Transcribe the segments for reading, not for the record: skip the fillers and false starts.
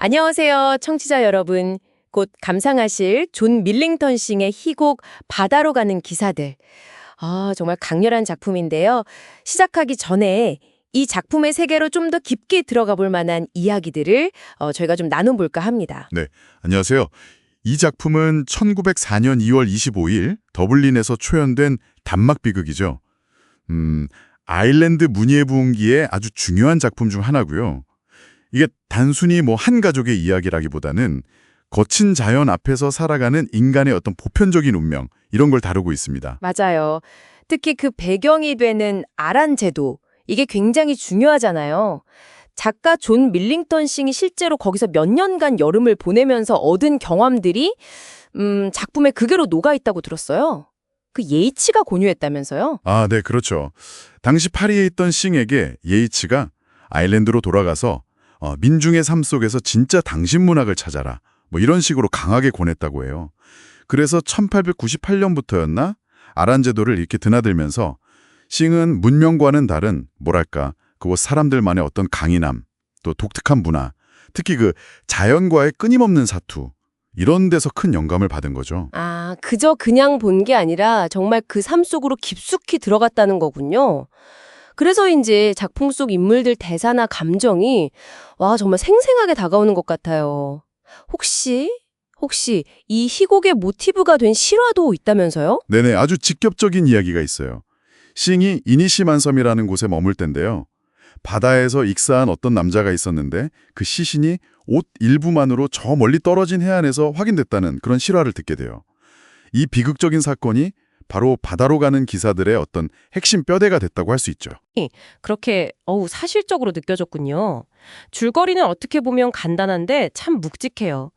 안녕하세요, 청취자 여러분. 곧 감상하실 존 밀링턴 싱의 희곡 바다로 가는 기사들. 정말 강렬한 작품인데요. 시작하기 전에 이 작품의 세계로 좀 더 깊게 들어가 볼 만한 이야기들을 저희가 좀 나눠볼까 합니다. 네, 안녕하세요. 이 작품은 1904년 2월 25일 더블린에서 초연된 단막 비극이죠. 아일랜드 문예부흥기의 아주 중요한 작품 중 하나고요. 이게 단순히 한 가족의 이야기라기보다는 거친 자연 앞에서 살아가는 인간의 어떤 보편적인 운명, 이런 걸 다루고 있습니다. 맞아요. 특히 그 배경이 되는 아란 제도, 이게 굉장히 중요하잖아요. 작가 존 밀링턴 싱이 실제로 거기서 몇 년간 여름을 보내면서 얻은 경험들이 작품에 그대로 녹아있다고 들었어요. 그 예이치가 공유했다면서요? 아, 네, 그렇죠. 당시 파리에 있던 싱에게 예이츠가 아일랜드로 돌아가서 민중의 삶 속에서 진짜 당신 문학을 찾아라, 이런 식으로 강하게 권했다고 해요. 그래서 1898년부터였나? 아란 제도를 이렇게 드나들면서 싱은 문명과는 다른 그곳 사람들만의 어떤 강인함, 또 독특한 문화, 특히 그 자연과의 끊임없는 사투, 이런 데서 큰 영감을 받은 거죠. 그저 그냥 본 게 아니라 정말 그 삶 속으로 깊숙이 들어갔다는 거군요. 그래서인지 작품 속 인물들 대사나 감정이 정말 생생하게 다가오는 것 같아요. 혹시 이 희곡의 모티브가 된 실화도 있다면서요? 네네, 아주 직접적인 이야기가 있어요. 싱이 이니시만섬이라는 곳에 머물 때인데요. 바다에서 익사한 어떤 남자가 있었는데 그 시신이 옷 일부만으로 저 멀리 떨어진 해안에서 확인됐다는 그런 실화를 듣게 돼요. 이 비극적인 사건이 바로 바다로 가는 기사들의 어떤 핵심 뼈대가 됐다고 할 수 있죠. 그렇게 사실적으로 느껴졌군요. 줄거리는 어떻게 보면 간단한데 참 묵직해요.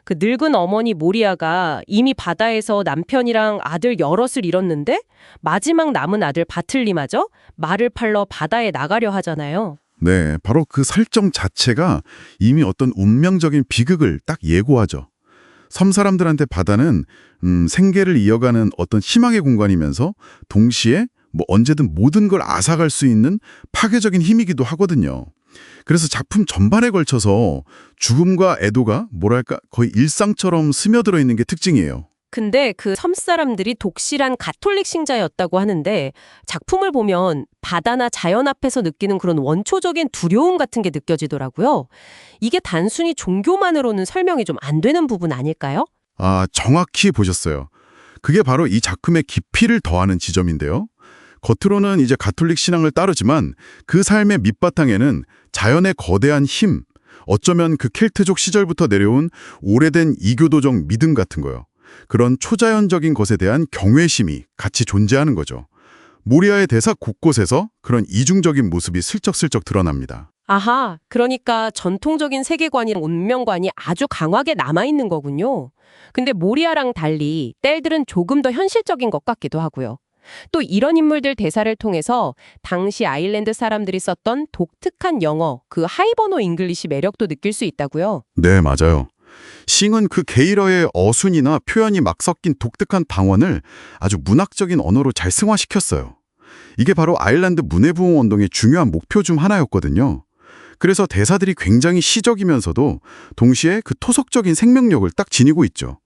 그 늙은 어머니 모리아가 이미 바다에서 남편이랑 아들 여럿을 잃었는데 마지막 남은 아들 바틀리마저 말을 팔러 바다에 나가려 하잖아요. 네, 바로 그 설정 자체가 이미 어떤 운명적인 비극을 딱 예고하죠. 섬 사람들한테 바다는 생계를 이어가는 어떤 희망의 공간이면서 동시에 언제든 모든 걸 앗아갈 수 있는 파괴적인 힘이기도 하거든요. 그래서 작품 전반에 걸쳐서 죽음과 애도가 거의 일상처럼 스며들어 있는 게 특징이에요. 근데 그 섬 사람들이 독실한 가톨릭 신자였다고 하는데 작품을 보면 바다나 자연 앞에서 느끼는 그런 원초적인 두려움 같은 게 느껴지더라고요. 이게 단순히 종교만으로는 설명이 좀 안 되는 부분 아닐까요? 정확히 보셨어요. 그게 바로 이 작품의 깊이를 더하는 지점인데요. 겉으로는 이제 가톨릭 신앙을 따르지만 그 삶의 밑바탕에는 자연의 거대한 힘, 어쩌면 그 켈트족 시절부터 내려온 오래된 이교도적 믿음 같은 거요. 그런 초자연적인 것에 대한 경외심이 같이 존재하는 거죠. 모리아의 대사 곳곳에서 그런 이중적인 모습이 슬쩍슬쩍 드러납니다. 그러니까 전통적인 세계관이랑 운명관이 아주 강하게 남아있는 거군요. 근데 모리아랑 달리 뗄들은 조금 더 현실적인 것 같기도 하고요. 또 이런 인물들 대사를 통해서 당시 아일랜드 사람들이 썼던 독특한 영어, 그 하이버노 잉글리시 매력도 느낄 수 있다고요. 네, 맞아요. 싱은 그 게일어의 어순이나 표현이 막 섞인 독특한 방언을 아주 문학적인 언어로 잘 승화시켰어요. 이게 바로 아일랜드 문예부흥 운동의 중요한 목표 중 하나였거든요. 그래서 대사들이 굉장히 시적이면서도 동시에 그 토속적인 생명력을 딱 지니고 있죠.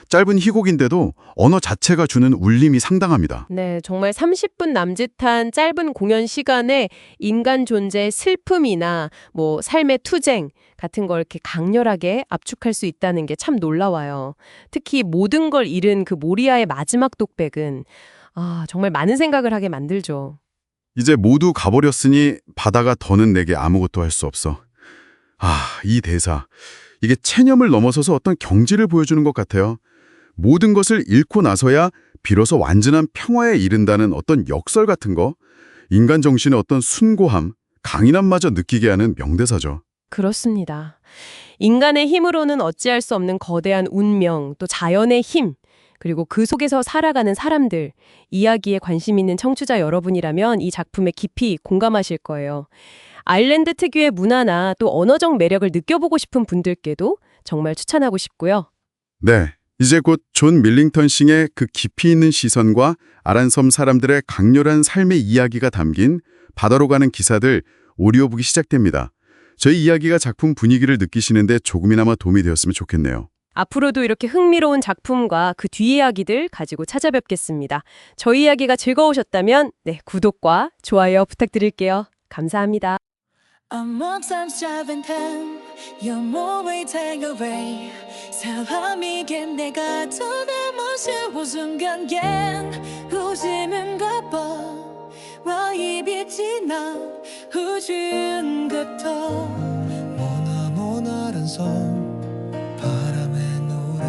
짧은 희곡인데도 언어 자체가 주는 울림이 상당합니다. 네, 정말 30분 남짓한 짧은 공연 시간에 인간 존재의 슬픔이나 삶의 투쟁 같은 걸 이렇게 강렬하게 압축할 수 있다는 게 참 놀라워요. 특히 모든 걸 잃은 그 모리아의 마지막 독백은 정말 많은 생각을 하게 만들죠. 이제 모두 가버렸으니 바다가 더는 내게 아무것도 할 수 없어. 이 대사. 이게 체념을 넘어서서 어떤 경지를 보여주는 것 같아요. 모든 것을 잃고 나서야 비로소 완전한 평화에 이른다는 어떤 역설 같은 거, 인간 정신의 어떤 숭고함, 강인함마저 느끼게 하는 명대사죠. 그렇습니다. 인간의 힘으로는 어찌할 수 없는 거대한 운명, 또 자연의 힘, 그리고 그 속에서 살아가는 사람들, 이야기에 관심 있는 청취자 여러분이라면 이 작품에 깊이 공감하실 거예요. 아일랜드 특유의 문화나 또 언어적 매력을 느껴보고 싶은 분들께도 정말 추천하고 싶고요. 네, 이제 곧 존 밀링턴 싱의 그 깊이 있는 시선과 아란섬 사람들의 강렬한 삶의 이야기가 담긴 바다로 가는 기사들 오디오북이 시작됩니다. 저희 이야기가 작품 분위기를 느끼시는데 조금이나마 도움이 되었으면 좋겠네요. 앞으로도 이렇게 흥미로운 작품과 그 뒤이야기들 가지고 찾아뵙겠습니다. 저희 이야기가 즐거우셨다면 구독과 좋아요 부탁드릴게요. 감사합니다. I'm times driving home, your 몸을 take away. 사람이긴 내가 돈을 모시고 순간 겐 웃으면 가봐. 와 입이 지나 우준 것도 모나모나란 섬 바람의 노래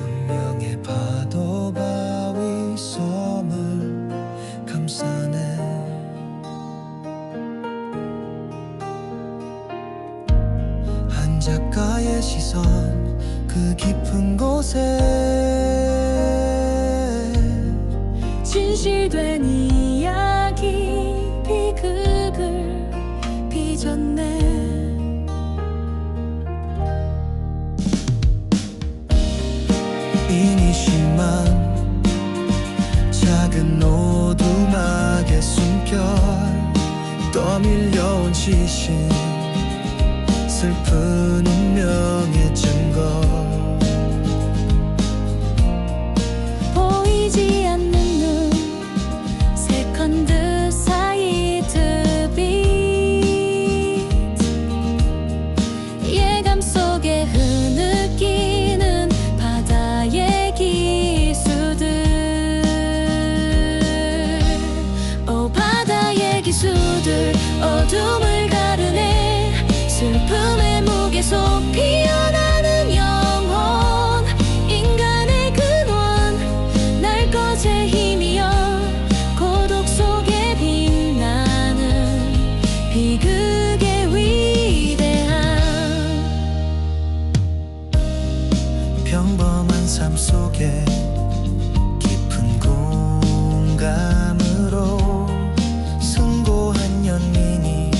운명의 파도 바위 섬을 감싸네 한 작가의 시선 그 깊은 곳에 진실된 이야기 비극을 빚었네. 이니심한 작은 오두막의 숨결 떠밀려온 시신 슬픈 운명의 증거 보이지 않는 눈 세컨드 사이 드빛 예감 속에 흐느끼는 바다의 기수들 오 바다의 기수들 어둠을 가르네 슬픔의 무게 속 피어나는 영혼 인간의 근원 날 것의 힘이여 고독 속에 빛나는 비극의 위대함 평범한 삶 속에 깊은 공감으로 숭고한 연민이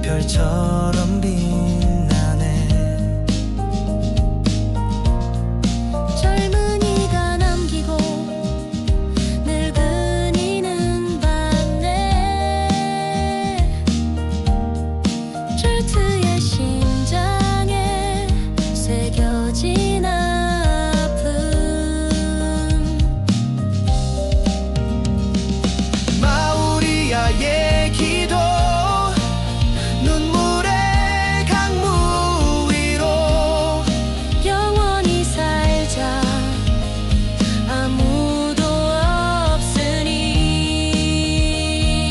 별처럼 빛나네 젊은이가 남기고 늙은이는 받네 줄트의 심장에 새겨진 아픔 마우리아의 기도 눈물의 강물 위로 영원히 살자 아무도 없으니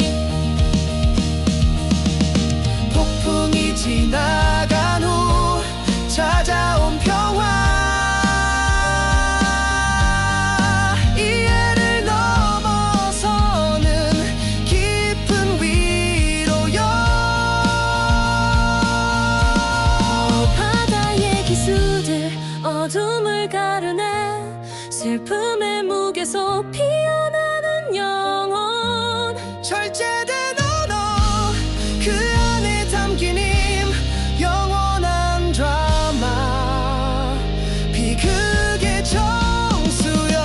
폭풍이 지나간 후 찾아온 평화 이해를 넘어서는 깊은 위로요 바다의 기수들 어둠을 가르네 슬픔의 무게 속 피어나는 영혼 절제된 언어 그 안에 담긴 힘 영원한 드라마 비극의 정수요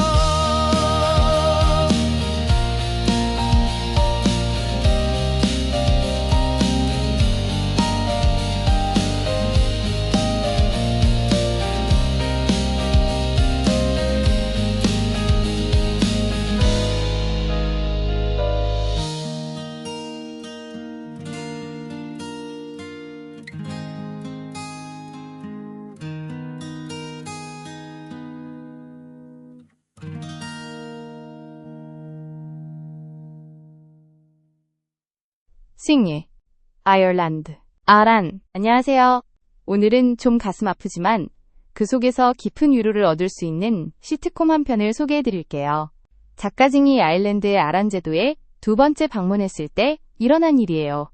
싱예, 아일랜드, 아란, 안녕하세요. 오늘은 좀 가슴 아프지만 그 속에서 깊은 위로를 얻을 수 있는 시트콤 한 편을 소개해드릴게요. 작가징이 아일랜드의 아란 제도에 두 번째 방문했을 때 일어난 일이에요.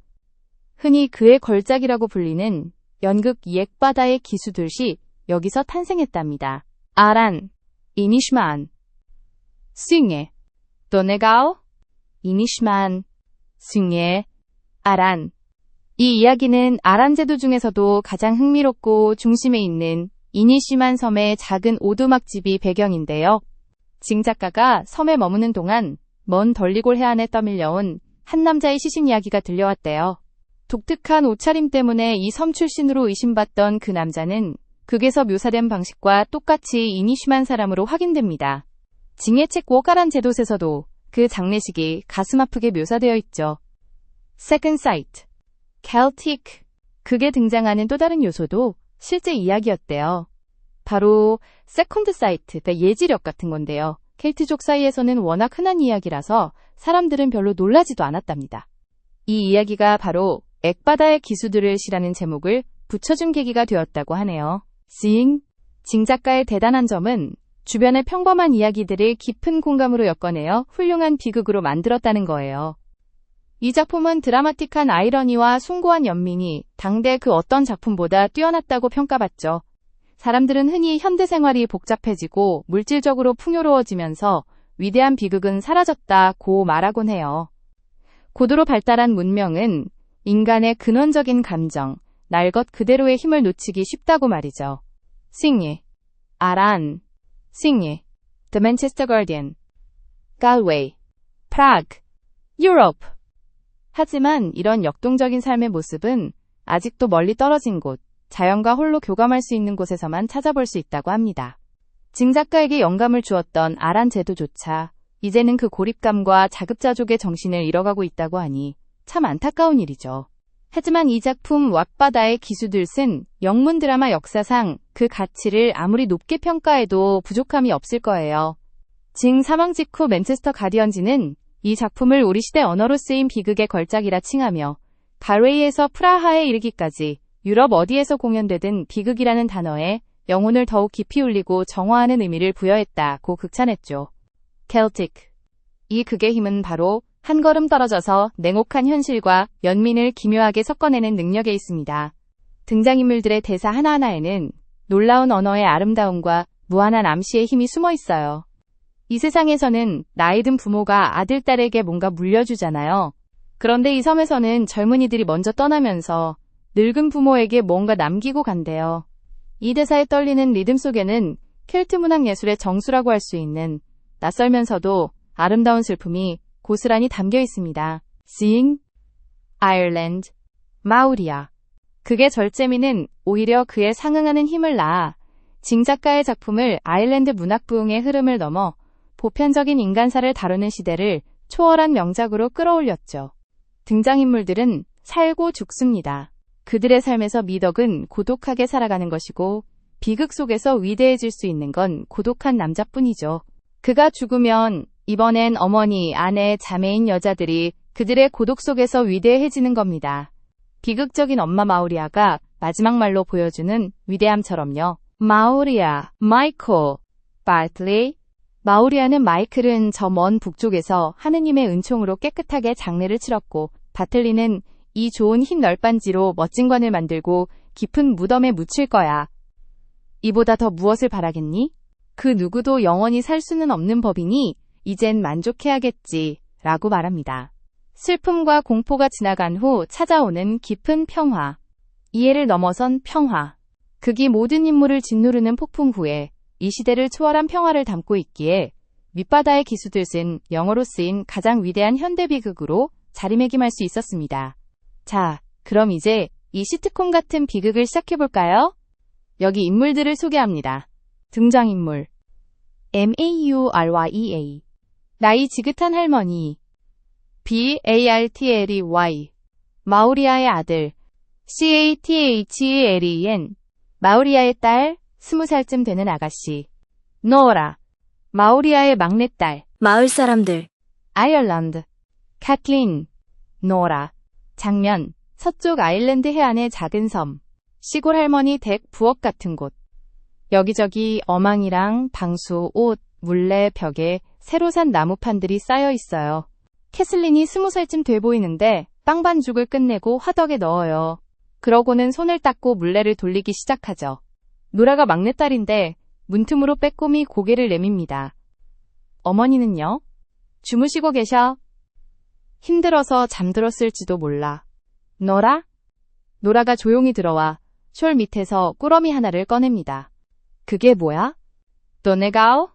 흔히 그의 걸작이라고 불리는 연극 옛바다의 기수들이 여기서 탄생했답니다. 아란, 이니슈만, 싱예, 도네가오, 이니슈만, 싱예, 아란. 이 이야기는 아란 제도 중에서도 가장 흥미롭고 중심에 있는 이니시만 섬의 작은 오두막집이 배경인데요. 징 작가가 섬에 머무는 동안 먼 덜리골 해안에 떠밀려온 한 남자의 시신 이야기가 들려왔대요. 독특한 옷차림 때문에 이 섬 출신으로 의심받던 그 남자는 극에서 묘사된 방식과 똑같이 인이 심한 사람으로 확인됩니다. 징해책 워가란 제도에서도 그 장례식이 가슴 아프게 묘사되어 있죠. Second Sight, Celtic. 극에 등장하는 또 다른 요소도 실제 이야기였대요. 바로 Second Sight, 예지력 같은 건데요. 켈트족 사이에서는 워낙 흔한 이야기라서 사람들은 별로 놀라지도 않았답니다. 이 이야기가 바로 액바다의 기수들을이라는 제목을 붙여준 계기가 되었다고 하네요. Seeing, 징 작가의 대단한 점은 주변의 평범한 이야기들을 깊은 공감으로 엮어내어 훌륭한 비극으로 만들었다는 거예요. 이 작품은 드라마틱한 아이러니와 숭고한 연민이 당대 그 어떤 작품보다 뛰어났다고 평가받죠. 사람들은 흔히 현대 생활이 복잡해지고 물질적으로 풍요로워지면서 위대한 비극은 사라졌다고 말하곤 해요. 고도로 발달한 문명은 인간의 근원적인 감정, 날 것 그대로의 힘을 놓치기 쉽다고 말이죠. 싱예, 아란, 싱예, The Manchester Guardian, Galway, Prague, Europe. 하지만 이런 역동적인 삶의 모습은 아직도 멀리 떨어진 곳, 자연과 홀로 교감할 수 있는 곳에서만 찾아볼 수 있다고 합니다. 징 작가에게 영감을 주었던 아란 제도조차 이제는 그 고립감과 자급자족의 정신을 잃어가고 있다고 하니 참 안타까운 일이죠. 하지만 이 작품 왓바다의 기수들은 영문 드라마 역사상 그 가치를 아무리 높게 평가해도 부족함이 없을 거예요. 징 사망 직후 맨체스터 가디언지는 이 작품을 우리 시대 언어로 쓰인 비극의 걸작이라 칭하며 갈웨이에서 프라하에 이르기까지 유럽 어디에서 공연되든 비극이라는 단어에 영혼을 더욱 깊이 울리고 정화하는 의미를 부여했다고 극찬했죠. 켈틱. 이 극의 힘은 바로 한 걸음 떨어져서 냉혹한 현실과 연민을 기묘하게 섞어내는 능력에 있습니다. 등장인물들의 대사 하나하나에는 놀라운 언어의 아름다움과 무한한 암시의 힘이 숨어 있어요. 이 세상에서는 나이 든 부모가 아들, 딸에게 뭔가 물려주잖아요. 그런데 이 섬에서는 젊은이들이 먼저 떠나면서 늙은 부모에게 뭔가 남기고 간대요. 이 대사에 떨리는 리듬 속에는 켈트 문학 예술의 정수라고 할 수 있는 낯설면서도 아름다운 슬픔이 고스란히 담겨 있습니다. Seeing, Ireland, 마우리아. 극의 절제미는 오히려 그에 상응하는 힘을 낳아 징 작가의 작품을 아일랜드 문학 부흥의 흐름을 넘어 보편적인 인간사를 다루는 시대를 초월한 명작으로 끌어올렸죠. 등장인물들은 살고 죽습니다. 그들의 삶에서 미덕은 고독하게 살아가는 것이고 비극 속에서 위대해질 수 있는 건 고독한 남자뿐이죠. 그가 죽으면 이번엔 어머니, 아내, 자매인 여자들이 그들의 고독 속에서 위대해지는 겁니다. 비극적인 엄마 마우리아가 마지막 말로 보여주는 위대함처럼요. 마우리아, 마이클, 바틀리. 마우리아는 마이클은 저 먼 북쪽에서 하느님의 은총으로 깨끗하게 장례를 치렀고 바틀리는 이 좋은 흰 널빤지로 멋진 관을 만들고 깊은 무덤에 묻힐 거야. 이보다 더 무엇을 바라겠니? 그 누구도 영원히 살 수는 없는 법이니 이젠 만족해야겠지 라고 말합니다. 슬픔과 공포가 지나간 후 찾아오는 깊은 평화. 이해를 넘어선 평화. 극이 모든 인물을 짓누르는 폭풍 후에 이 시대를 초월한 평화를 담고 있기에 밑바다의 기수들은 영어로 쓰인 가장 위대한 현대 비극으로 자리매김할 수 있었습니다. 자, 그럼 이제 이 시트콤 같은 비극을 시작해볼까요? 여기 인물들을 소개합니다. 등장인물 Maurya 나이 지긋한 할머니 Bartley 마우리아의 아들 Cathen 마우리아의 딸 20살쯤 되는 아가씨 노라 마우리아의 막내딸 마을 사람들 아일랜드 카틀린 노라 장면 서쪽 아일랜드 해안의 작은 섬 시골 할머니 댁 부엌 같은 곳 여기저기 어망이랑 방수, 옷, 물레, 벽에 새로 산 나무판들이 쌓여 있어요. 캐슬린이 20살쯤 돼 보이는데 빵 반죽을 끝내고 화덕에 넣어요. 그러고는 손을 닦고 물레를 돌리기 시작하죠. 노라가 막내딸인데 문틈으로 빼꼼히 고개를 내밉니다. 어머니는요? 주무시고 계셔. 힘들어서 잠들었을지도 몰라. 노라? 노라가 조용히 들어와 숄 밑에서 꾸러미 하나를 꺼냅니다. 그게 뭐야? 너네가오?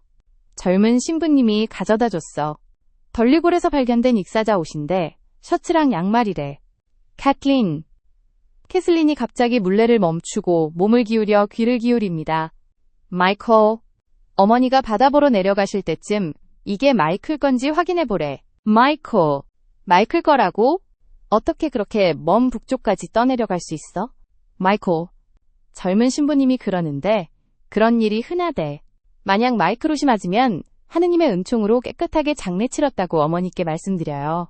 젊은 신부님이 가져다 줬어. 덜리골에서 발견된 익사자 옷인데 셔츠랑 양말이래. 캐틀린. 캐슬린이 갑자기 물레를 멈추고 몸을 기울여 귀를 기울입니다. 마이클. 어머니가 바다 보러 내려가실 때쯤 이게 마이클 건지 확인해 보래. 마이클. 마이클 거라고? 어떻게 그렇게 먼 북쪽까지 떠내려갈 수 있어? 마이클. 젊은 신부님이 그러는데 그런 일이 흔하대. 만약 마이클 옷이 맞으면 하느님의 은총으로 깨끗하게 장례 치렀다고 어머니께 말씀드려요.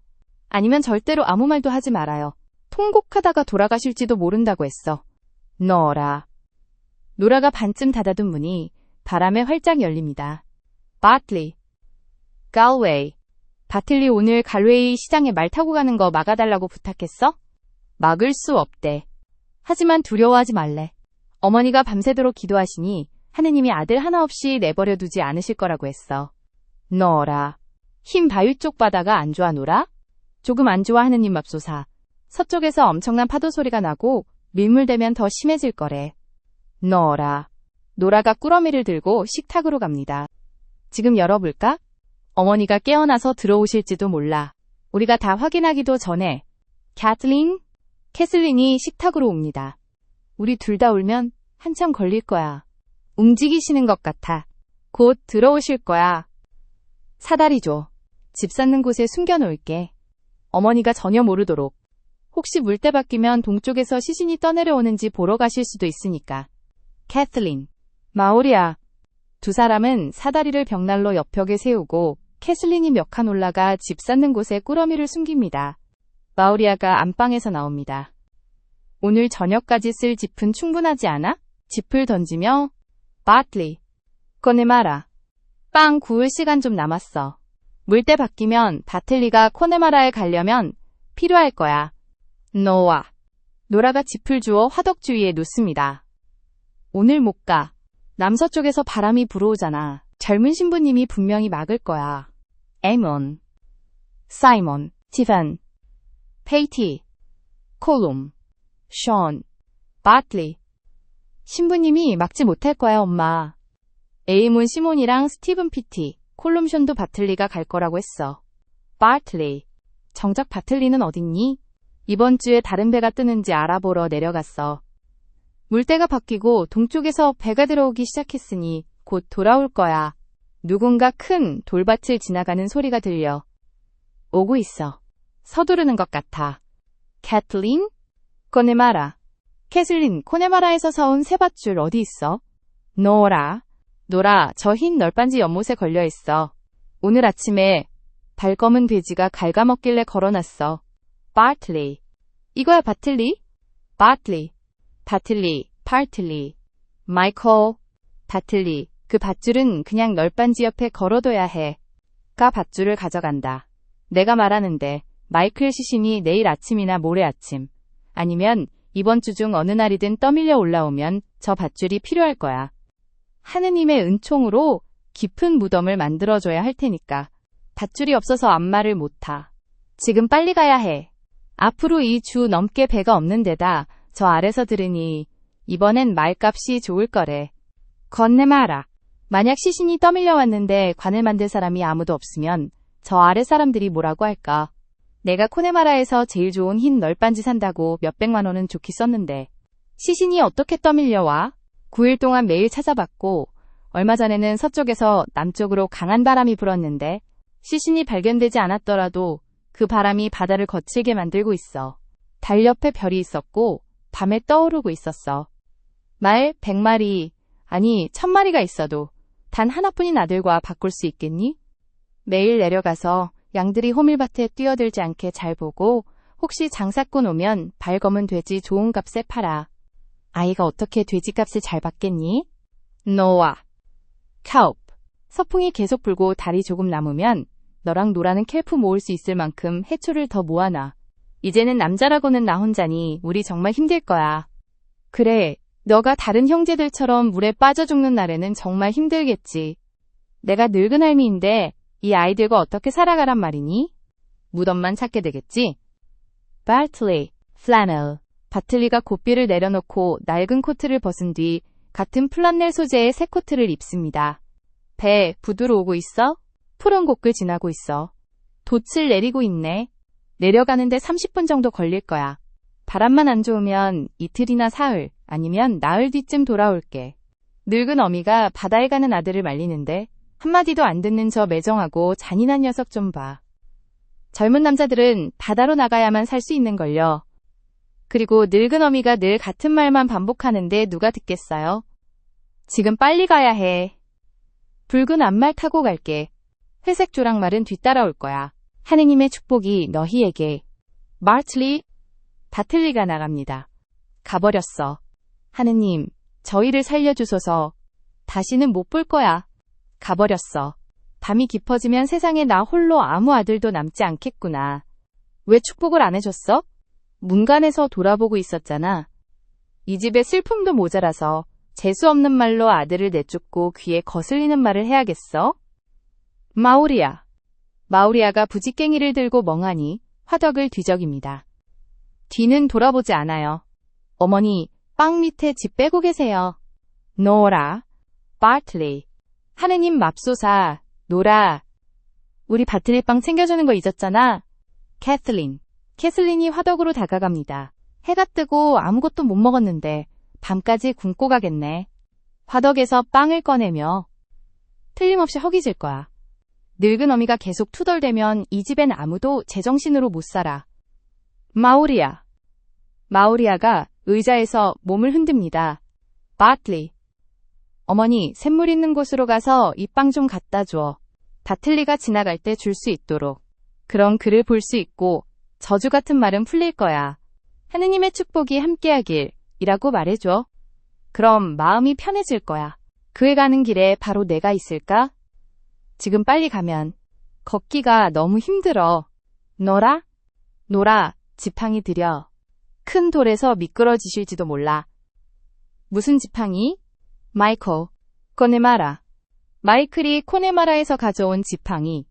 아니면 절대로 아무 말도 하지 말아요. 통곡하다가 돌아가실지도 모른다고 했어. 노라. 노라가 반쯤 닫아둔 문이 바람에 활짝 열립니다. 바틀리. 갈웨이. 바틀리 오늘 갈웨이 시장에 말 타고 가는 거 막아달라고 부탁했어? 막을 수 없대. 하지만 두려워하지 말래. 어머니가 밤새도록 기도하시니 하느님이 아들 하나 없이 내버려 두지 않으실 거라고 했어. 노라. 흰 바위 쪽 바다가 안 좋아 노라? 조금 안 좋아 하느님 맙소사. 서쪽에서 엄청난 파도 소리가 나고 밀물되면 더 심해질 거래. 노라. 노라가 꾸러미를 들고 식탁으로 갑니다. 지금 열어볼까? 어머니가 깨어나서 들어오실지도 몰라. 우리가 다 확인하기도 전에. 캐슬린이 식탁으로 옵니다. 우리 둘 다 울면 한참 걸릴 거야. 움직이시는 것 같아. 곧 들어오실 거야. 사다리 줘. 집 쌓는 곳에 숨겨놓을게. 어머니가 전혀 모르도록. 혹시 물때 바뀌면 동쪽에서 시신이 떠내려오는지 보러 가실 수도 있으니까. 캐슬린. 마오리야. 두 사람은 사다리를 벽난로 옆벽에 세우고 캐슬린이 몇 칸 올라가 집 쌓는 곳에 꾸러미를 숨깁니다. 마오리아가 안방에서 나옵니다. 오늘 저녁까지 쓸 짚은 충분하지 않아? 짚을 던지며 바틀리. 코네마라. 빵 구울 시간 좀 남았어. 물때 바뀌면 바틀리가 코네마라에 가려면 필요할 거야. 노아. 노라가 짚을 주워 화덕 주위에 놓습니다. 오늘 못 가. 남서쪽에서 바람이 불어오잖아. 젊은 신부님이 분명히 막을 거야. 에몬. 사이먼. 티반. 페이티. 콜룸. 션. 바틀리. 신부님이 막지 못할 거야 엄마. 에이몬 시몬이랑 스티븐 피티, 콜룸션도 바틀리가 갈 거라고 했어. 바틀리. 정작 바틀리는 어딨니? 이번 주에 다른 배가 뜨는지 알아보러 내려갔어. 물때가 바뀌고 동쪽에서 배가 들어오기 시작했으니 곧 돌아올 거야. 누군가 큰 돌밭을 지나가는 소리가 들려. 오고 있어. 서두르는 것 같아. 캐틀린? 코네마라. 캐슬린, 코네마라에서 사온 새 밧줄 어디 있어? 노라. 노라, 저 흰 널빤지 연못에 걸려있어. 오늘 아침에 발검은 돼지가 갉아먹길래 걸어놨어. 바틀리. 이거야 바틀리? 바틀리. 바틀리, 파틀리. 마이클. 바틀리. 그 밧줄은 그냥 널빤지 옆에 걸어둬야 해. 가 밧줄을 가져간다. 내가 말하는데 마이클 시신이 내일 아침이나 모레 아침 아니면 이번 주 중 어느 날이든 떠밀려 올라오면 저 밧줄이 필요할 거야. 하느님의 은총으로 깊은 무덤을 만들어줘야 할 테니까. 밧줄이 없어서 안마를 못하. 지금 빨리 가야 해. 앞으로 2주 넘게 배가 없는 데다 저 아래서 들으니 이번엔 말값이 좋을 거래. 건네마라. 만약 시신이 떠밀려 왔는데 관을 만들 사람이 아무도 없으면 저 아래 사람들이 뭐라고 할까? 내가 코네마라에서 제일 좋은 흰 널빤지 산다고 몇백만 원은 좋게 썼는데 시신이 어떻게 떠밀려 와? 9일 동안 매일 찾아봤고 얼마 전에는 서쪽에서 남쪽으로 강한 바람이 불었는데 시신이 발견되지 않았더라도 그 바람이 바다를 거칠게 만들고 있어. 달 옆에 별이 있었고 밤에 떠오르고 있었어. 말 100마리, 아니 1000마리가 있어도 단 하나뿐인 아들과 바꿀 수 있겠니? 매일 내려가서 양들이 호밀밭에 뛰어들지 않게 잘 보고 혹시 장사꾼 오면 발검은 돼지 좋은 값에 팔아. 아이가 어떻게 돼지값을 잘 받겠니? 노아. 캘프. 서풍이 계속 불고 달이 조금 남으면 너랑 노라는 캘프 모을 수 있을 만큼 해초를 더 모아놔. 이제는 남자라고는 나 혼자니 우리 정말 힘들 거야. 그래, 너가 다른 형제들처럼 물에 빠져 죽는 날에는 정말 힘들겠지. 내가 늙은 할미인데 이 아이들과 어떻게 살아가란 말이니? 무덤만 찾게 되겠지? 바틀리, 플래넬. 바틀리가 고삐를 내려놓고 낡은 코트를 벗은 뒤 같은 플란넬 소재의 새 코트를 입습니다. 배, 부두로 오고 있어? 푸른 곡을 지나고 있어. 돛을 내리고 있네. 내려가는데 30분 정도 걸릴 거야. 바람만 안 좋으면 이틀이나 사흘, 아니면 나흘 뒤쯤 돌아올게. 늙은 어미가 바다에 가는 아들을 말리는데 한마디도 안 듣는 저 매정하고 잔인한 녀석 좀 봐. 젊은 남자들은 바다로 나가야만 살 수 있는걸요. 그리고 늙은 어미가 늘 같은 말만 반복하는데 누가 듣겠어요? 지금 빨리 가야 해. 붉은 앞말 타고 갈게. 회색 조랑말은 뒤따라올 거야. 하느님의 축복이 너희에게. 바틀리, 바틀리가 나갑니다. 가버렸어. 하느님, 저희를 살려주소서. 다시는 못 볼 거야. 가버렸어. 밤이 깊어지면 세상에 나 홀로 아무 아들도 남지 않겠구나. 왜 축복을 안 해줬어? 문간에서 돌아보고 있었잖아. 이 집에 슬픔도 모자라서 재수 없는 말로 아들을 내쫓고 귀에 거슬리는 말을 해야겠어? 마우리아. 마우리아가 부지깽이를 들고 멍하니 화덕을 뒤적입니다. 뒤는 돌아보지 않아요. 어머니, 빵 밑에 집 빼고 계세요. 노라, 바틀리. 하느님 맙소사, 노라. 우리 바틀리 빵 챙겨주는 거 잊었잖아. 캐슬린. 캐슬린이 화덕으로 다가갑니다. 해가 뜨고 아무것도 못 먹었는데 밤까지 굶고 가겠네. 화덕에서 빵을 꺼내며 틀림없이 허기질 거야. 늙은 어미가 계속 투덜대면 이 집엔 아무도 제정신으로 못 살아. 마우리아. 마우리아가 의자에서 몸을 흔듭니다. 바틀리. 어머니, 샘물 있는 곳으로 가서 이 빵 좀 갖다 줘. 바틀리가 지나갈 때 줄 수 있도록. 그럼 그를 볼 수 있고 저주 같은 말은 풀릴 거야. 하느님의 축복이 함께하길 이라고 말해줘. 그럼 마음이 편해질 거야. 그에 가는 길에 바로 내가 있을까? 지금 빨리 가면 걷기가 너무 힘들어. 너라? 노라, 지팡이 들여. 큰 돌에서 미끄러지실지도 몰라. 무슨 지팡이? 마이클, 코네마라. 마이클이 코네마라에서 가져온 지팡이.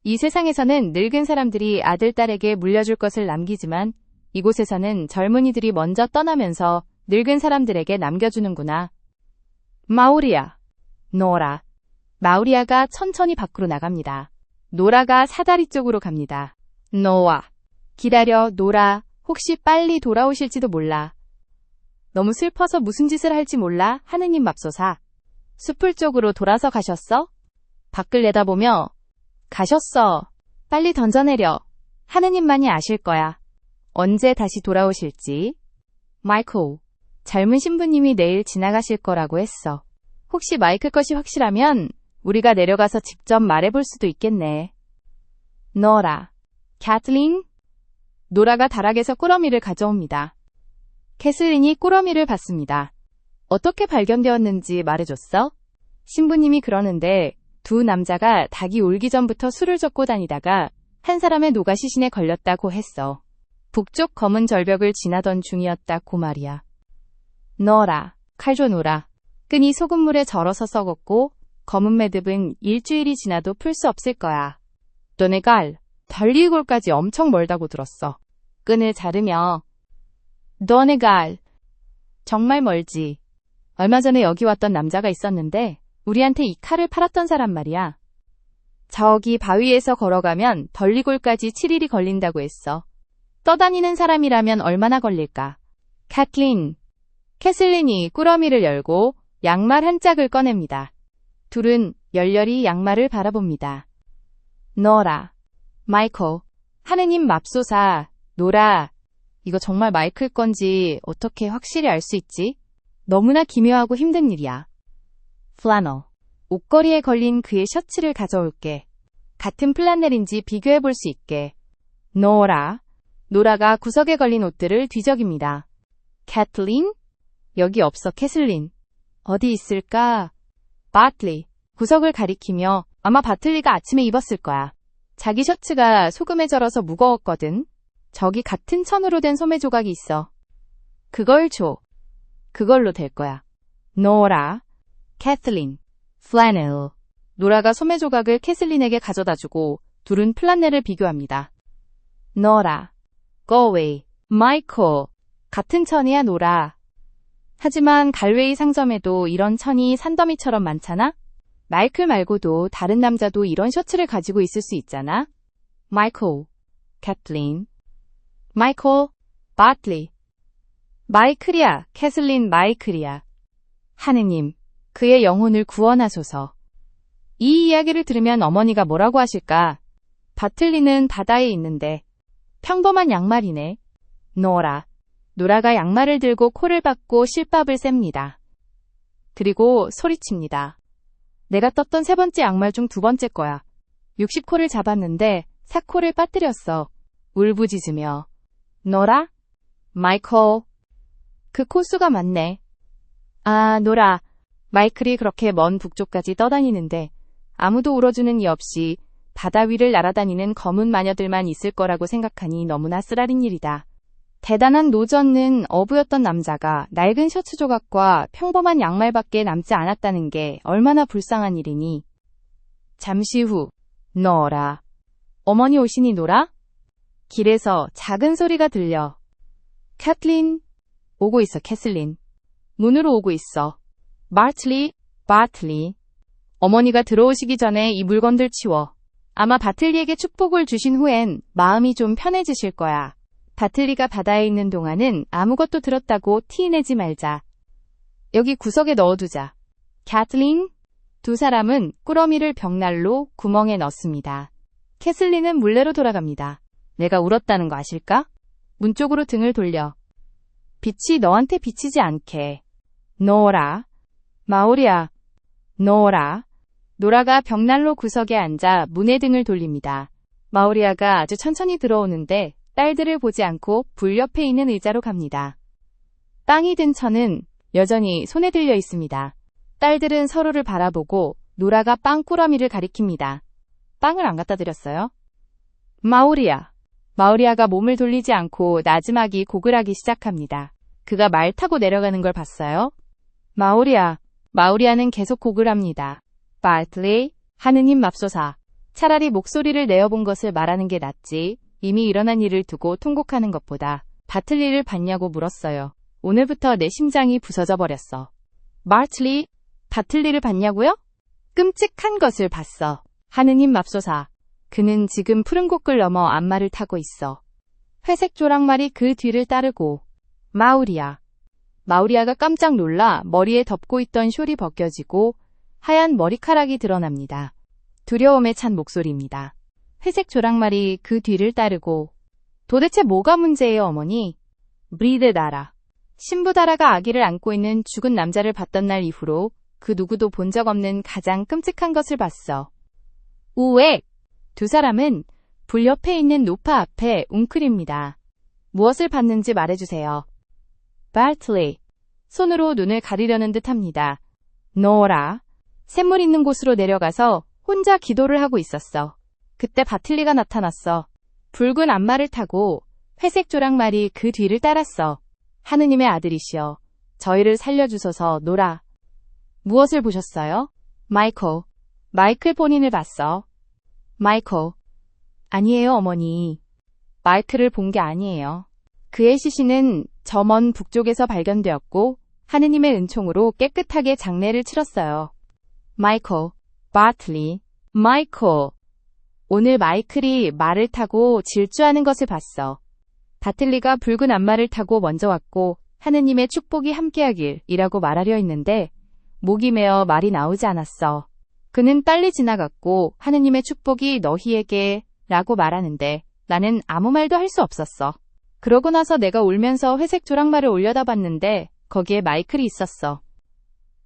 이 세상에서는 늙은 사람들이 아들, 딸에게 물려줄 것을 남기지만 이곳에서는 젊은이들이 먼저 떠나면서 늙은 사람들에게 남겨주는구나. 마우리아, 노라. 마우리아가 천천히 밖으로 나갑니다. 노라가 사다리 쪽으로 갑니다. 노아. 기다려, 노라. 혹시 빨리 돌아오실지도 몰라. 너무 슬퍼서 무슨 짓을 할지 몰라. 하느님 맙소사. 숲을 쪽으로 돌아서 가셨어? 밖을 내다보며 가셨어. 빨리 던져내려. 하느님만이 아실 거야. 언제 다시 돌아오실지. 마이클. 젊은 신부님이 내일 지나가실 거라고 했어. 혹시 마이클 것이 확실하면 우리가 내려가서 직접 말해볼 수도 있겠네. 노라. 캐틀린. 노라가 다락에서 꾸러미를 가져옵니다. 캐슬린이 꾸러미를 받습니다. 어떻게 발견되었는지 말해줬어? 신부님이 그러는데 두 남자가 닭이 울기 전부터 술을 젓고 다니다가 한 사람의 노가시신에 걸렸다고 했어. 북쪽 검은 절벽을 지나던 중이었다고 말이야. 너라, 칼조 노라. 끈이 소금물에 절어서 썩었고 검은 매듭은 일주일이 지나도 풀 수 없을 거야. 너네 갈, 달리골까지 엄청 멀다고 들었어. 끈을 자르며 너네 갈, 정말 멀지. 얼마 전에 여기 왔던 남자가 있었는데 우리한테 이 칼을 팔았던 사람 말이야. 저기 바위에서 걸어가면 덜리골까지 7일이 걸린다고 했어. 떠다니는 사람이라면 얼마나 걸릴까? 카틀린. 캐슬린이 꾸러미를 열고 양말 한 짝을 꺼냅니다. 둘은 열렬히 양말을 바라봅니다. 너라. 마이클. 하느님 맙소사. 노라. 이거 정말 마이클 건지 어떻게 확실히 알 수 있지? 너무나 기묘하고 힘든 일이야. 플라너. 옷걸이에 걸린 그의 셔츠를 가져올게. 같은 플라넬인지 비교해 볼 수 있게. 노라. 노라가 구석에 걸린 옷들을 뒤적입니다. 캐틀린? 여기 없어. 캐슬린. 어디 있을까? 바틀리. 구석을 가리키며 아마 바틀리가 아침에 입었을 거야. 자기 셔츠가 소금에 절어서 무거웠거든. 저기 같은 천으로 된 소매 조각이 있어. 그걸 줘. 그걸로 될 거야. 노라. 캐슬린. 플래넬. 노라가 소매 조각을 캐슬린에게 가져다주고 둘은 플라넬을 비교합니다. 노라. Go away. 마이클. 같은 천이야, 노라. 하지만 갈웨이 상점에도 이런 천이 산더미처럼 많잖아? 마이클 말고도 다른 남자도 이런 셔츠를 가지고 있을 수 있잖아? 마이클. 캐틀린. 마이클 바틀리. 마이클이야, 캐슬린 마이클이야. 하느님, 그의 영혼을 구원하소서. 이 이야기를 들으면 어머니가 뭐라고 하실까? 바틀리는 바다에 있는데 평범한 양말이네. 노라가 양말을 들고 코를 박고 실밥을 셉니다. 그리고 소리칩니다. 내가 떴던 세 번째 양말 중 두 번째 거야. 60코를 잡았는데 4코를 빠뜨렸어. 울부짖으며. 노라? 마이클. 그 코수가 많네. 아, 노라. 마이클이 그렇게 먼 북쪽까지 떠다니는데 아무도 울어주는 이 없이 바다 위를 날아다니는 검은 마녀들만 있을 거라고 생각하니 너무나 쓰라린 일이다. 대단한 노젓는 어부였던 남자가 낡은 셔츠 조각과 평범한 양말밖에 남지 않았다는 게 얼마나 불쌍한 일이니. 잠시 후, 노라. 어머니 오시니 노라? 길에서 작은 소리가 들려. 캐틀린. 오고 있어, 캐슬린. 문으로 오고 있어. 바틀리. 어머니가 들어오시기 전에 이 물건들 치워. 아마 바틀리에게 축복을 주신 후엔 마음이 좀 편해지실 거야. 바틀리가 바다에 있는 동안은 아무것도 들었다고 티내지 말자. 여기 구석에 넣어두자. 캐틀린. 두 사람은 꾸러미를 벽난로 구멍에 넣습니다. 캐슬린은 물레로 돌아갑니다. 내가 울었다는 거 아실까? 문 쪽으로 등을 돌려. 빛이 너한테 비치지 않게. 노라. 마오리야. 노라. 노라가 벽난로 구석에 앉아 문의 등을 돌립니다. 마오리아가 아주 천천히 들어오는데 딸들을 보지 않고 불 옆에 있는 의자로 갑니다. 빵이 든 천은 여전히 손에 들려 있습니다. 딸들은 서로를 바라보고 노라가 빵 꾸러미를 가리킵니다. 빵을 안 갖다 드렸어요? 마오리아가 몸을 돌리지 않고 나지막이 고글하기 시작합니다. 그가 말 타고 내려가는 걸 봤어요? 마오리아는 계속 고글합니다. 바틀리, 하느님 맙소사. 차라리 목소리를 내어본 것을 말하는 게 낫지. 이미 일어난 일을 두고 통곡하는 것보다. 바틀리를 봤냐고 물었어요. 오늘부터 내 심장이 부서져 버렸어. 바틀리를 봤냐고요? 끔찍한 것을 봤어. 하느님 맙소사. 그는 지금 푸른 곡을 넘어 앞말을 타고 있어. 회색 조랑말이 그 뒤를 따르고. 마오리아가 깜짝 놀라 머리에 덮고 있던 숄이 벗겨지고 하얀 머리카락이 드러납니다. 두려움에 찬 목소리입니다. 회색 조랑말이 그 뒤를 따르고. 도대체 뭐가 문제예요, 어머니? 브리드다라. 신부다라가 아기를 안고 있는 죽은 남자를 봤던 날 이후로 그 누구도 본 적 없는 가장 끔찍한 것을 봤어. 우엑! 두 사람은 불 옆에 있는 노파 앞에 웅크립니다. 무엇을 봤는지 말해주세요. 바틀리. 손으로 눈을 가리려는 듯 합니다. 노라. 샘물 있는 곳으로 내려가서 혼자 기도를 하고 있었어. 그때 바틀리가 나타났어. 붉은 앞말을 타고 회색 조랑말이 그 뒤를 따랐어. 하느님의 아들이시여. 저희를 살려주소서. 노라. 무엇을 보셨어요? 마이클 본인을 봤어. 마이클. 아니에요, 어머니. 마이클을 본 게 아니에요. 그의 시신은 저 먼 북쪽에서 발견되었고 하느님의 은총으로 깨끗하게 장례를 치렀어요. 바틀리. 오늘 마이클이 말을 타고 질주하는 것을 봤어. 바틀리가 붉은 앞말을 타고 먼저 왔고 하느님의 축복이 함께하길이라고 말하려 했는데 목이 메어 말이 나오지 않았어. 그는 빨리 지나갔고 하느님의 축복이 너희에게 라고 말하는데 나는 아무 말도 할 수 없었어. 그러고 나서 내가 울면서 회색 조랑말을 올려다봤는데 거기에 마이클이 있었어.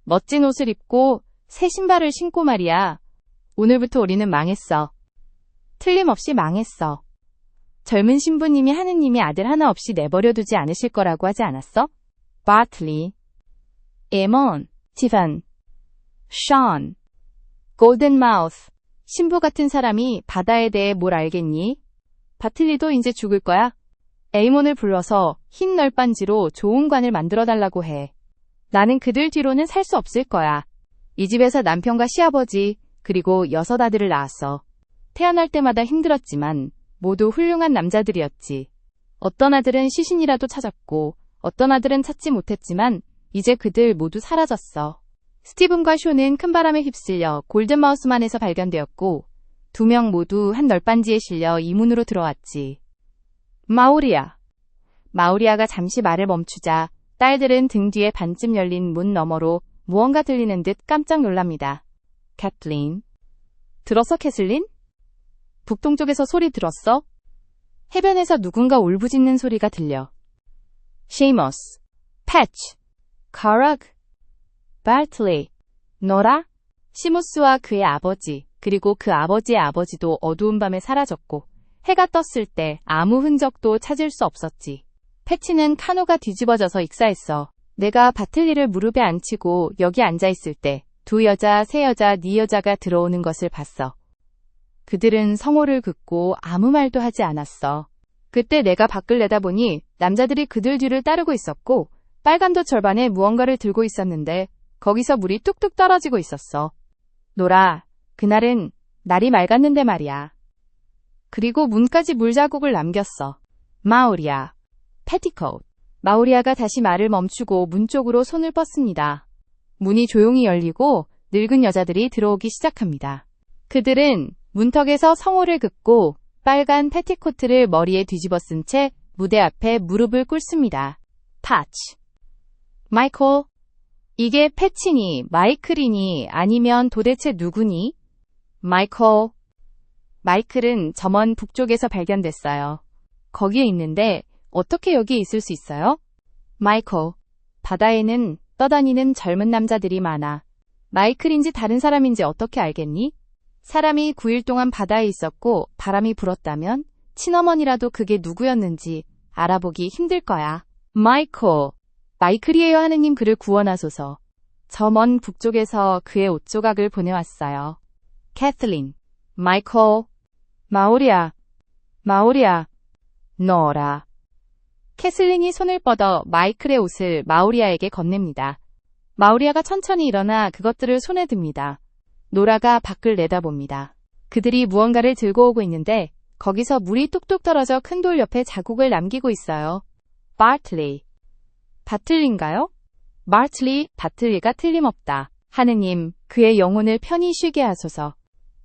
멋진 옷을 입고 새 신발을 신고 말이야. 오늘부터 우리는 망했어. 틀림없이 망했어. 젊은 신부님이 하느님의 아들 하나 없이 내버려두지 않으실 거라고 하지 않았어? 바틀리, 에먼, 티반, 션, 골든마우스. 신부 같은 사람이 바다에 대해 뭘 알겠니? 바틀리도 이제 죽을 거야? 에이몬을 불러서 흰 널빤지로 좋은 관을 만들어달라고 해. 나는 그들 뒤로는 살 수 없을 거야. 이 집에서 남편과 시아버지 그리고 6 아들을 낳았어. 태어날 때마다 힘들었지만 모두 훌륭한 남자들이었지. 어떤 아들은 시신이라도 찾았고 어떤 아들은 찾지 못했지만 이제 그들 모두 사라졌어. 스티븐과 쇼는 큰 바람에 휩쓸려 골든마우스만에서 발견되었고 2명 모두 한 널빤지에 실려 이문으로 들어왔지. 마우리아. 마우리아가 잠시 말을 멈추자 딸들은 등 뒤에 반쯤 열린 문 너머로 무언가 들리는 듯 깜짝 놀랍니다. 캐틀린. 들었어, 캐슬린? 북동쪽에서 소리 들었어? 해변에서 누군가 울부짖는 소리가 들려. 쉐이머스, 패치, 카라그, 발틀리, 노라? 시무스와 그의 아버지, 그리고 그 아버지의 아버지도 어두운 밤에 사라졌고 해가 떴을 때 아무 흔적도 찾을 수 없었지. 패치는 카누가 뒤집어져서 익사했어. 내가 바틀리를 무릎에 앉히고 여기 앉아있을 때 두 여자, 세 여자, 네 여자가 들어오는 것을 봤어. 그들은 성호를 긋고 아무 말도 하지 않았어. 그때 내가 밖을 내다보니 남자들이 그들 뒤를 따르고 있었고 빨간 도 절반에 무언가를 들고 있었는데 거기서 물이 뚝뚝 떨어지고 있었어. 노라, 그날은 날이 맑았는데 말이야. 그리고 문까지 물자국을 남겼어. 마우리아, 패티코트. 마우리아가 다시 말을 멈추고 문 쪽으로 손을 뻗습니다. 문이 조용히 열리고 늙은 여자들이 들어오기 시작합니다. 그들은 문턱에서 성호를 긋고 빨간 패티코트를 머리에 뒤집어 쓴 채 무대 앞에 무릎을 꿇습니다. 파치. 마이클. 이게 패치니, 마이클이니, 아니면 도대체 누구니? 마이클. 마이클은 저 먼 북쪽에서 발견됐어요. 거기에 있는데 어떻게 여기에 있을 수 있어요? 마이클. 바다에는 떠다니는 젊은 남자들이 많아. 마이클인지 다른 사람인지 어떻게 알겠니? 사람이 9일 동안 바다에 있었고 바람이 불었다면 친어머니라도 그게 누구였는지 알아보기 힘들 거야. 마이클. 마이클이에요. 하느님 그를 구원하소서. 저 먼 북쪽에서 그의 옷조각을 보내왔어요. 캐틀린. 마이클. 마우리아. 마우리아. 노라. 캐슬린이 손을 뻗어 마이클의 옷을 마우리아에게 건넵니다. 마우리아가 천천히 일어나 그것들을 손에 듭니다. 노라가 밖을 내다봅니다. 그들이 무언가를 들고 오고 있는데 거기서 물이 뚝뚝 떨어져 큰 돌 옆에 자국을 남기고 있어요. 바틀리. 바틀리인가요? 바틀리, 바틀리가 틀림없다. 하느님, 그의 영혼을 편히 쉬게 하소서.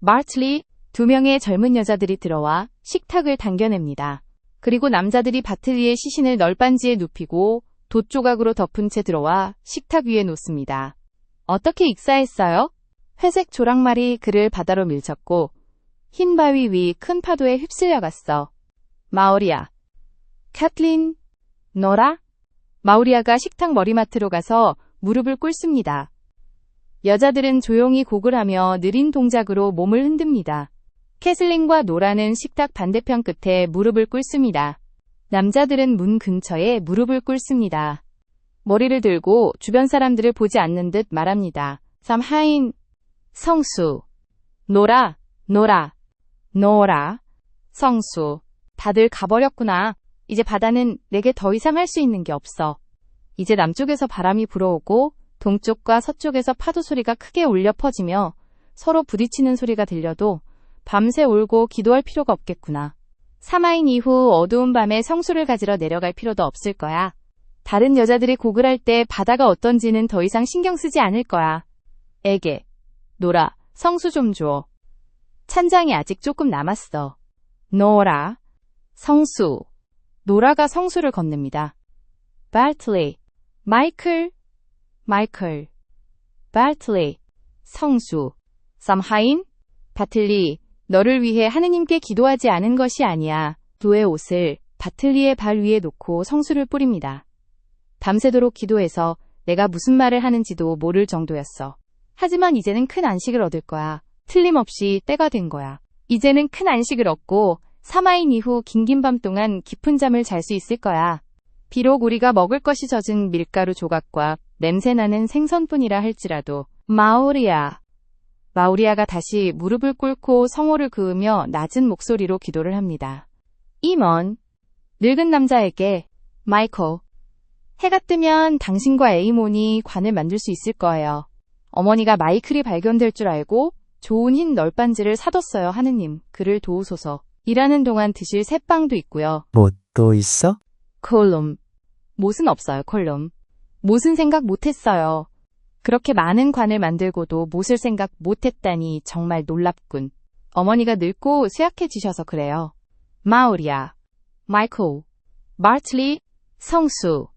바틀리, 2명의 젊은 여자들이 들어와 식탁을 당겨냅니다. 그리고 남자들이 바틀리의 시신을 널빤지에 눕히고 돛조각으로 덮은 채 들어와 식탁 위에 놓습니다. 어떻게 익사했어요? 회색 조랑말이 그를 바다로 밀쳤고 흰 바위 위 큰 파도에 휩쓸려갔어. 마우리아. 캐틀린. 노라? 마우리아가 식탁 머리맡으로 가서 무릎을 꿇습니다. 여자들은 조용히 곡을 하며 느린 동작으로 몸을 흔듭니다. 캐슬린과 노라는 식탁 반대편 끝에 무릎을 꿇습니다. 남자들은 문 근처에 무릎을 꿇습니다. 머리를 들고 주변 사람들을 보지 않는 듯 말합니다. 삼하인. 성수. 노라, 노라, 노라. 성수. 다들 가버렸구나. 이제 바다는 내게 더 이상 할 수 있는 게 없어. 이제 남쪽에서 바람이 불어오고 동쪽과 서쪽에서 파도 소리가 크게 울려 퍼지며 서로 부딪히는 소리가 들려도 밤새 울고 기도할 필요가 없겠구나. 사마인 이후 어두운 밤에 성수를 가지러 내려갈 필요도 없을 거야. 다른 여자들이 곡을 할 때 바다가 어떤지는 더 이상 신경 쓰지 않을 거야. 에게. 노라, 성수 좀 줘. 찬장이 아직 조금 남았어. 노라. 성수. 노라가 성수를 건넵니다. 발틀리. 마이클. 마이클. 발틀리. 성수. 삼하인. 바틀리. 너를 위해 하느님께 기도하지 않은 것이 아니야. 도의 옷을 바틀리의 발 위에 놓고 성수를 뿌립니다. 밤새도록 기도해서 내가 무슨 말을 하는지도 모를 정도였어. 하지만 이제는 큰 안식을 얻을 거야. 틀림없이 때가 된 거야. 이제는 큰 안식을 얻고 사마인 이후 긴긴 밤 동안 깊은 잠을 잘 수 있을 거야. 비록 우리가 먹을 것이 젖은 밀가루 조각과 냄새나는 생선뿐이라 할지라도. 마우리아. 마우리아가 다시 무릎을 꿇고 성호를 그으며 낮은 목소리로 기도를 합니다. 임원. 늙은 남자에게. 마이클. 해가 뜨면 당신과 에이몬이 관을 만들 수 있을 거예요. 어머니가 마이클이 발견될 줄 알고 좋은 흰 널빤지를 사뒀어요. 하느님, 그를 도우소서. 일하는 동안 드실 새빵도 있고요. 뭐 또 있어? 콜롬. 못은 없어요, 콜롬. 못은 생각 못했어요. 그렇게 많은 관을 만들고도 못을 생각 못했다니 정말 놀랍군. 어머니가 늙고 쇠약해지셔서 그래요. 마우리아. 마이클, 바틀리, 성수.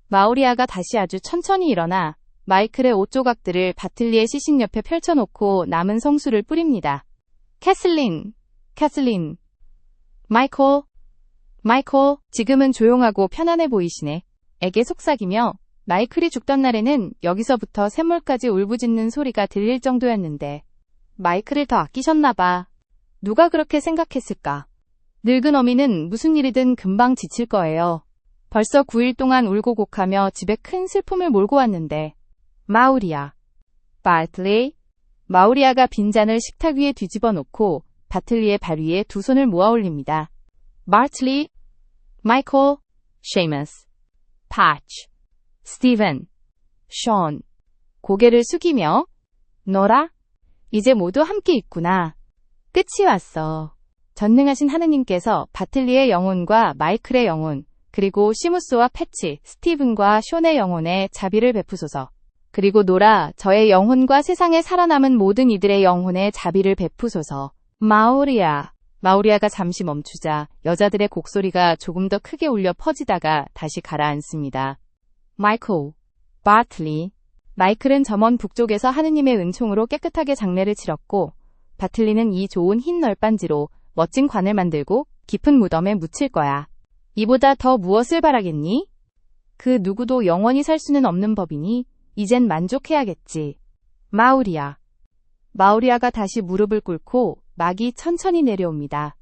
마우리아가 다시 아주 천천히 일어나 마이클의 옷 조각들을 바틀리의 시신 옆에 펼쳐놓고 남은 성수를 뿌립니다. 캐슬린, 마이클, 지금은 조용하고 편안해 보이시네. 에게 속삭이며 마이클이 죽던 날에는 여기서부터 샘물까지 울부짖는 소리가 들릴 정도였는데 마이클을 더 아끼셨나봐. 누가 그렇게 생각했을까? 늙은 어미는 무슨 일이든 금방 지칠 거예요. 벌써 9일 동안 울고 곡하며 집에 큰 슬픔을 몰고 왔는데 마우리아, 바틀리. 마우리아가 빈잔을 식탁 위에 뒤집어 놓고 바틀리의 발 위에 두 손을 모아 올립니다. 바틀리, 마이클, 셰이머스, 파치, 스티븐, 션. 고개를 숙이며 너라? 이제 모두 함께 있구나. 끝이 왔어. 전능하신 하느님께서 바틀리의 영혼과 마이클의 영혼, 그리고 시무스와 패치, 스티븐과 션의 영혼에 자비를 베푸소서. 그리고 노라, 저의 영혼과 세상에 살아남은 모든 이들의 영혼에 자비를 베푸소서. 마우리아가 잠시 멈추자 여자들의 곡소리가 조금 더 크게 울려 퍼지다가 다시 가라앉습니다. 마이클, 바틀리. 마이클은 저먼 북쪽에서 하느님의 은총으로 깨끗하게 장례를 치렀고 바틀리는 이 좋은 흰 널빤지로 멋진 관을 만들고 깊은 무덤에 묻힐 거야. 이보다 더 무엇을 바라겠니? 그 누구도 영원히 살 수는 없는 법이니 이젠 만족해야겠지. 마우리아가 다시 무릎을 꿇고 막이 천천히 내려옵니다.